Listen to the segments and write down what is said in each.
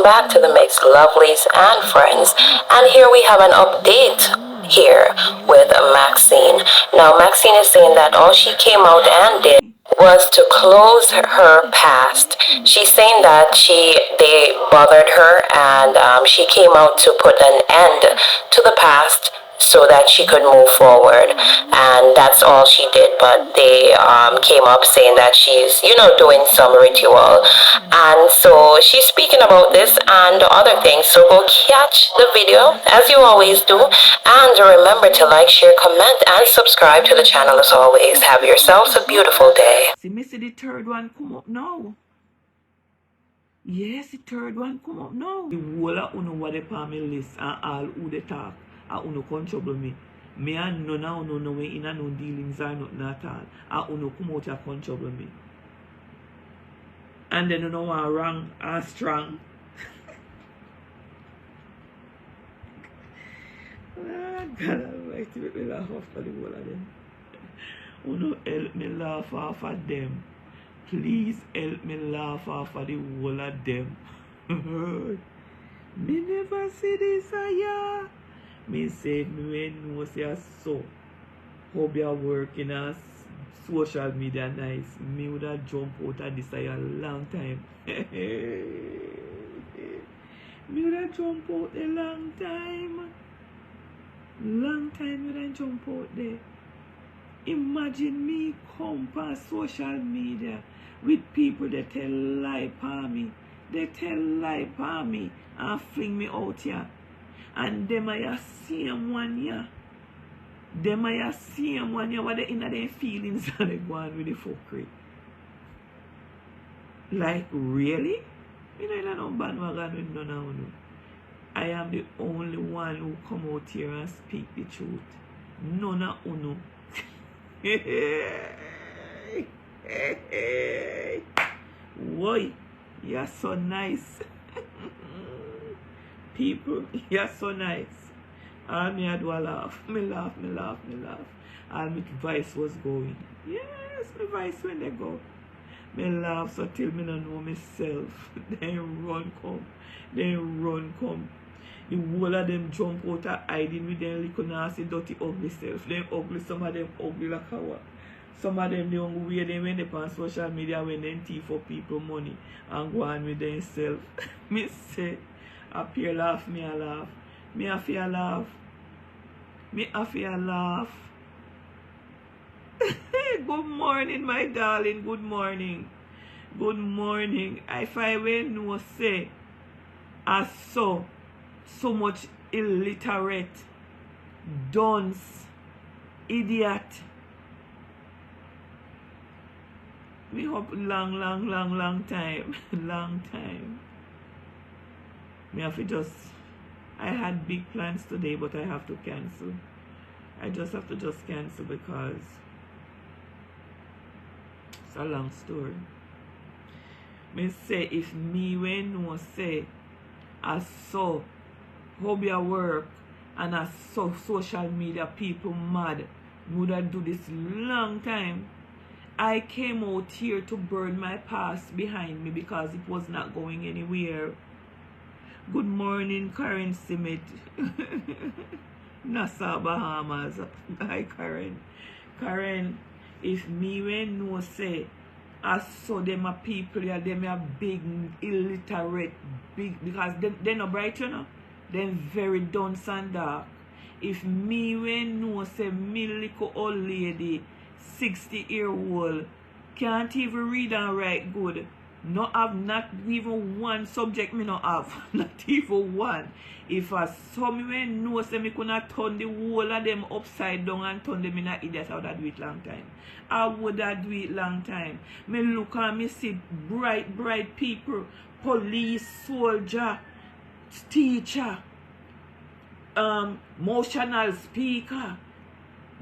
Welcome back to the Mixed Lovelies and Friends. And here we have an update here with Maxine. Now, Maxine is saying that all she came out and did was to close her past. She's saying that they bothered her, and she came out to put an end to the past so that she could move forward, and that's all she did. But they came up saying that she's doing some ritual, and so she's speaking about this and other things. So go catch the video as you always do, and remember to like, share, comment, and subscribe to the channel as always. Have yourselves a beautiful day. See, me see the third one come up now. Yes, the third one come up now. The whole of uno what they on my list and all who they talk and uno come trouble me. Me and none of uno know in no dealings or nothing at all. And uno come out and come trouble me. And then uno want wrong and strong. Oh, God Almighty, make me laugh off for the whole of them. Uno help me laugh off of them. Please help me laugh off of the whole of them. Me never see this yeah. Me say me when no say so. Hope you are working as social media nice. Me would have jump out of this a long time. Me would have jump out a long time. Long time would have jump out there. Imagine me come past social media with people that tell lie upon me. They tell lie upon me and fling me out here. And them are your same one here. Them are your same one here. What they in their feelings and they go on with the fuckery. Like, really? You know, I don't bandwagon with none of you. I am the only one who come out here and speak the truth. None of you. Why? You're so nice. People, you're so nice. And me I do a laugh. Me laugh. And my voice was going. Yes, my voice when they go. Me laugh so till me don't know myself. Then run come. The whole of them jump out of hiding with them little nasty, dirty, ugly self. Them ugly, some of them ugly like how. Some of them, the only way they when they on social media when they thief for people money and go on with themselves. Me say, appear laugh, me a laugh. Me a fear laugh. Me a fear laugh. Good morning, my darling. Good morning. Good morning. If I will no say, I saw so much illiterate, dunce, idiot. Me hope long time. Long time. Me have to just, I had big plans today, but I have to cancel. I just have to cancel because it's a long story. Me say if me when no say I saw hobby work and I saw social media people mad, would I do this long time. I came out here to burn my past behind me because it was not going anywhere. Good morning, Karen Simit. Nassau, Bahamas. Hi, Karen. Karen, if me when no say I saw them a people here, them a big illiterate, big because they no bright, you know. Them very dunce and dark. If me when no say me little old lady, 60-year-old, can't even read and write good. No have not even one subject me no have. Not even one. If I saw me when no say me could not turn the whole of them upside down and turn them in a idiot, I would have do it long time. I would have do it long time. Me look and me see bright people, police, soldier, teacher, motional speaker,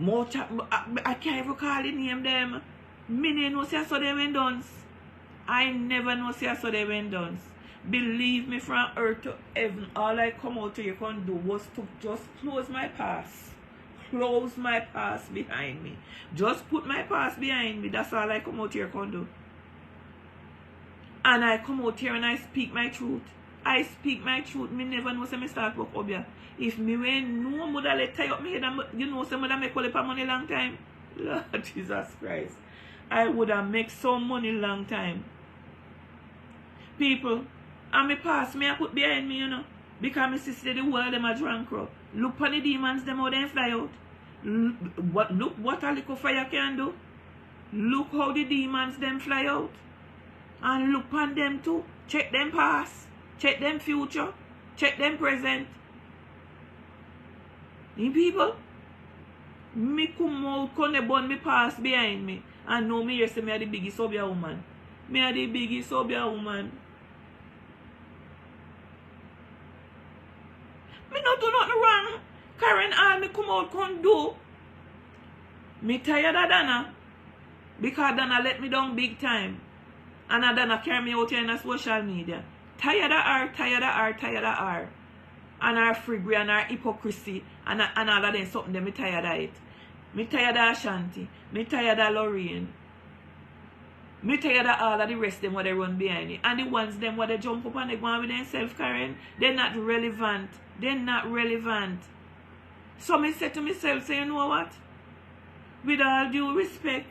I can't even call the name them. Me no say I saw them when done. I never know say I saw them when done. Believe me, from earth to heaven, all I come out to you can do was to just close my past. Close my past behind me. Just put my past behind me. That's all I come out here can do. And I come out here and I speak my truth. I speak my truth. Me never know say me start work up here. If me when no mother let tie up me head and you know some mother make all the money long time. Lord Jesus Christ. I would have make some money long time. People, and me pass me I put behind me, you know. Because my sister the world them a drunk up. Look for the demons them how they fly out. Look what a little fire can do. Look how the demons them fly out. And look on them too. Check them past. Check them future. Check them present. You people, me come out, come the bun me pass behind me. And know me yes, me are the biggest sobia woman. Me are the biggest sobia woman. Me not do nothing wrong. Karen, all me come out can do. Me tired of Dana. Because Dana let me down big time. And Dana carry me out here in the social media. Tired of her, tired of her, tired of her. And her friggery and her hypocrisy. And all of them something that me tired of it. Me tired of Ashanti. Me tired of Lorraine. Me tired of all of the rest of them what they run behind it. And the ones them what they jump up and they go on with themselves, Karen, they're not relevant. They're not relevant. So me say to myself, say, you know what? With all due respect,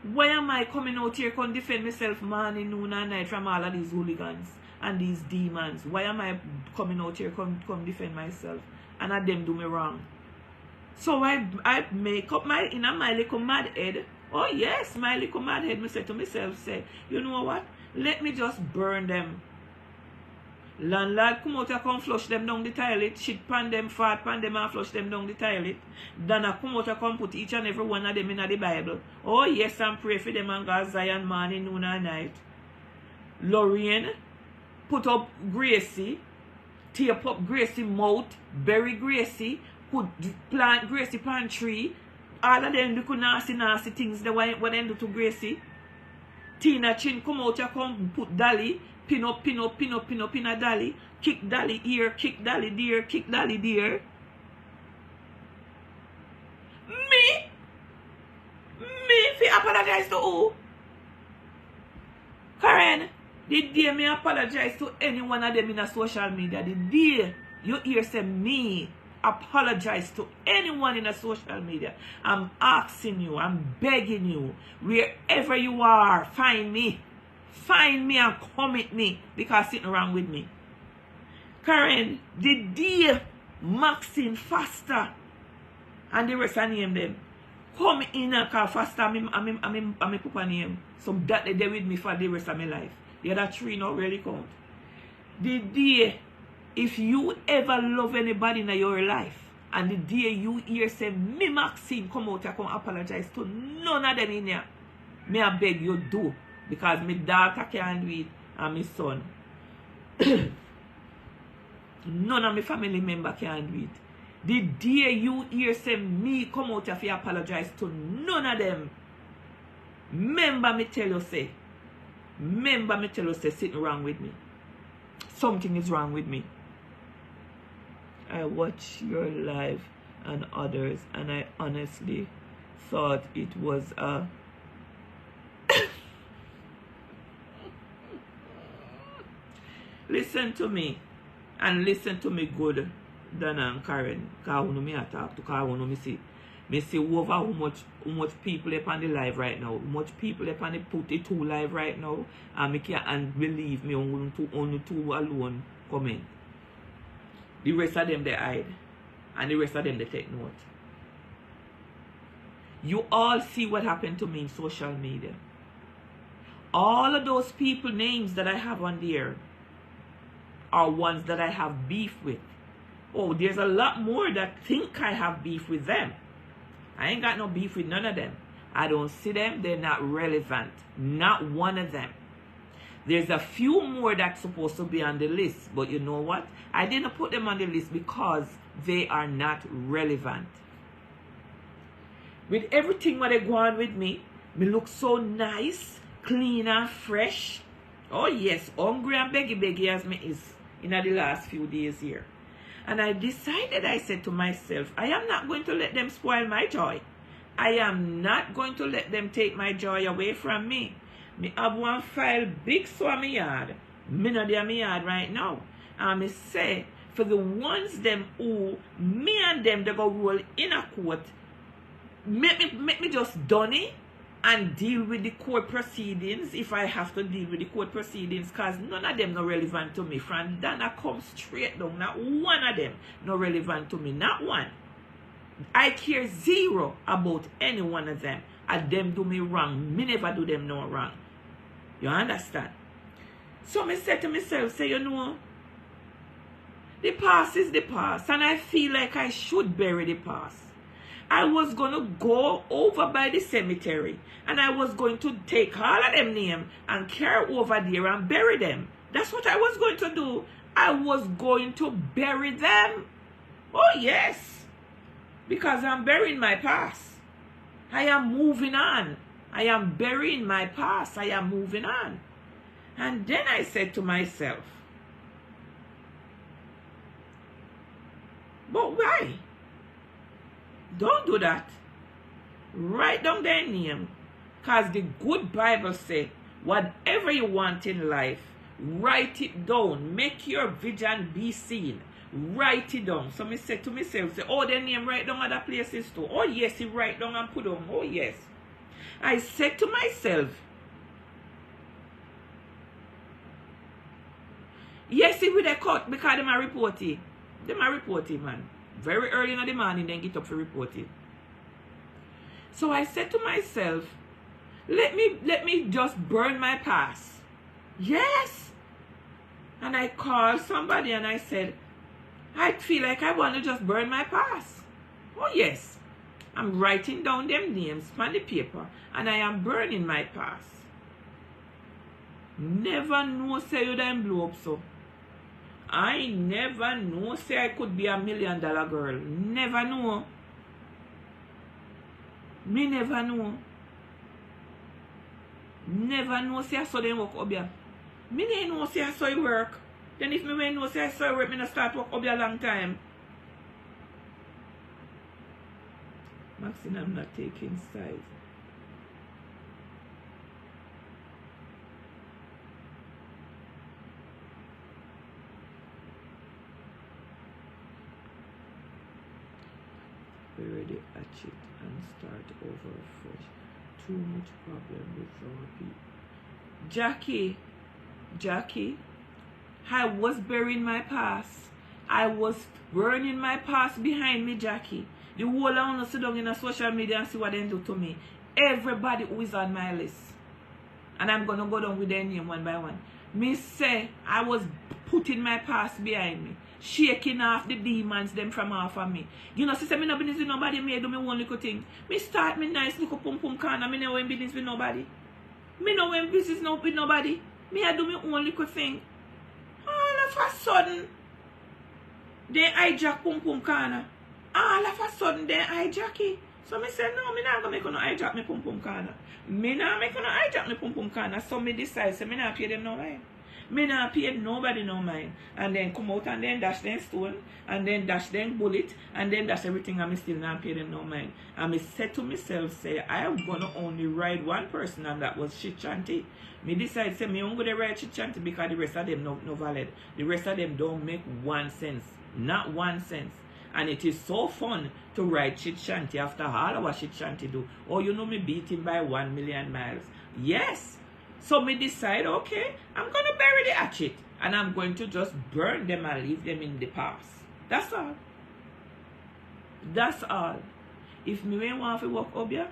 why am I coming out here to defend myself morning, noon and night from all of these hooligans and these demons? Why am I coming out here come defend myself? And at them do me wrong. So I make up my little mad head. Oh yes, my little mad head. Me say to myself, say, you know what? Let me just burn them. Landlord come out and come flush them down the toilet. Shit pan them, fart pan them and flush them down the toilet. Then I come out and come put each and every one of them in the Bible. Oh yes, and pray for them and God Zion morning, noon and night. Lorraine put up Gracie, tape up Gracie mouth, bury Gracie, put plant Gracie pan tree. All of them do nasty things that what they do to Gracie. Tina Chin come out and come put Dolly. Pin up in a Dolly. Kick Dolly here, kick Dolly there, kick Dolly there. Me, if you apologize to who? Karen, the day me apologize to any one of them in a social media, the day you hear say me apologize to anyone in a social media, I'm asking you, I'm begging you, wherever you are, find me. Find me and come at me because something wrong with me. Karen, the day Maxine, Faster, and the rest of name them, come in and call Faster, I'm put name. So that they with me for the rest of my life. The other three not really count. The day, if you ever love anybody in your life, and the day you hear say, me Maxine come out and come apologize to none of them in here, may I beg you do. Because my daughter can't do it and my son. None of my family member can do it. The day you hear say me come out if you apologize to none of them. Remember me tell you say something wrong with me. Something is wrong with me. I watch your live and others and I honestly thought it was a listen to me and listen to me good, Dana and Karen. Because I me talk to, because I me see. Me see over how much people up on the live right now. How much people up on the put it two live right now. And me can't and believe me only two alone comment. The rest of them they hide. And the rest of them they take note. You all see what happened to me in social media. All of those people names that I have on there are ones that I have beef with. Oh, there's a lot more that think I have beef with them. I ain't got no beef with none of them. I don't see them. They're not relevant. Not one of them. There's a few more that's supposed to be on the list. But you know what? I didn't put them on the list because they are not relevant. With everything what they go on with me look so nice, clean and fresh. Oh yes, hungry and beggy as me is in the last few days here. And I decided, I said to myself, I am not going to let them spoil my joy. I am not going to let them take my joy away from me. Me have one file big so in my yard. Me not there in my yard right now. And me say, for the ones them who, me and them, they go roll in a court, make me just done it and deal with the court proceedings if I have to deal with the court proceedings, because none of them no relevant to me. From Dana come straight down. Not one of them no relevant to me. Not one. I care zero about any one of them. And them do me wrong. Me never do them no wrong. You understand? So me say to myself, say, you know, the past is the past. And I feel like I should bury the past. I was going to go over by the cemetery and I was going to take all of them names and carry over there and bury them. That's what I was going to do. I was going to bury them. Oh, yes. Because I'm burying my past. I am moving on. I am burying my past. I am moving on. And then I said to myself, but why? Don't do that. Write down their name. Because the good Bible says, whatever you want in life, write it down. Make your vision be seen. Write it down. So I said to myself, say, oh, their name write down other places too. Oh, yes, he write down and put down. Oh, yes. I said to myself, yes, he will cut because they are reporting. They are reporting, man. Very early in the morning, then get up for reporting. So I said to myself, let me just burn my past. Yes. And I called somebody and I said, I feel like I want to just burn my past. Oh, yes. I'm writing down them names on the paper and I am burning my past. Never know say you done blow up so. I never know say I could be $1 million girl. Never know. Me never know. Never know say I saw them work up here. Me never know say I saw you work. Then if me know say I saw you work, me not start work up here a long time. Maxine, I'm not taking sides. Bury the hatchet and start over fresh. Too much problem with our people. Jackie, I was burying my past. I was burning my past behind me, Jackie. The whole I want to sit down in a social media and see what they do to me. Everybody who is on my list. And I'm going to go down with their name one by one. Me say I was putting my past behind me. Shaking off the demons them from off of me. You know, sister, me no business with nobody. Me do me one little thing. Me start me nice little pum pum corner. Me no in business with nobody. Me no in business with nobody. Me I do me own little thing. All of a sudden, they hijack pum pum corner. All of a sudden, they hijack it. So me say, no, me not gonna make no hijack me pum pum corner. Me not make no hijack me pum pum corner. So me decide, so me not pay them no mind. Me not pay nobody no mind. And then come out and then dash them stone. And then dash them bullet. And then dash everything and me still not pay them no mind. And me said to myself, say, I am gonna only ride one person and that was Shit Chanty. Me decide, say, me only gonna ride Shit Chanty because the rest of them no valid. The rest of them don't make 1 cent. Not 1 cent. And it is so fun to ride Shit Chanty after all our Shit Chanty do. Oh, you know me beat him by 1 million miles. Yes. So me decide, okay, I'm going to bury the hatchet. And I'm going to just burn them and leave them in the past. That's all. That's all. If me want to walk up here,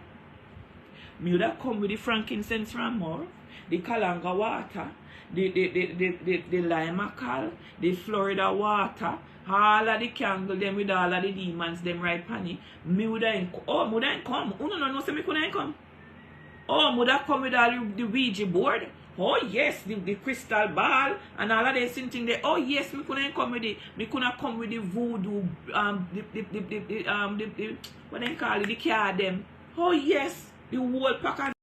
me would have come with the frankincense from more, the Kalanga water, the lima cal, the Florida water, all of the candle, them with all of the demons, them right panny. Me would have come. Oh, no, say me couldn't come. Oh, would have come with all the Ouija board. Oh, yes, the crystal ball and all of these things there. Oh, yes, me couldn't come with it. Me couldn't come with the voodoo, what they call it, the card them. Oh, yes, the whole pack of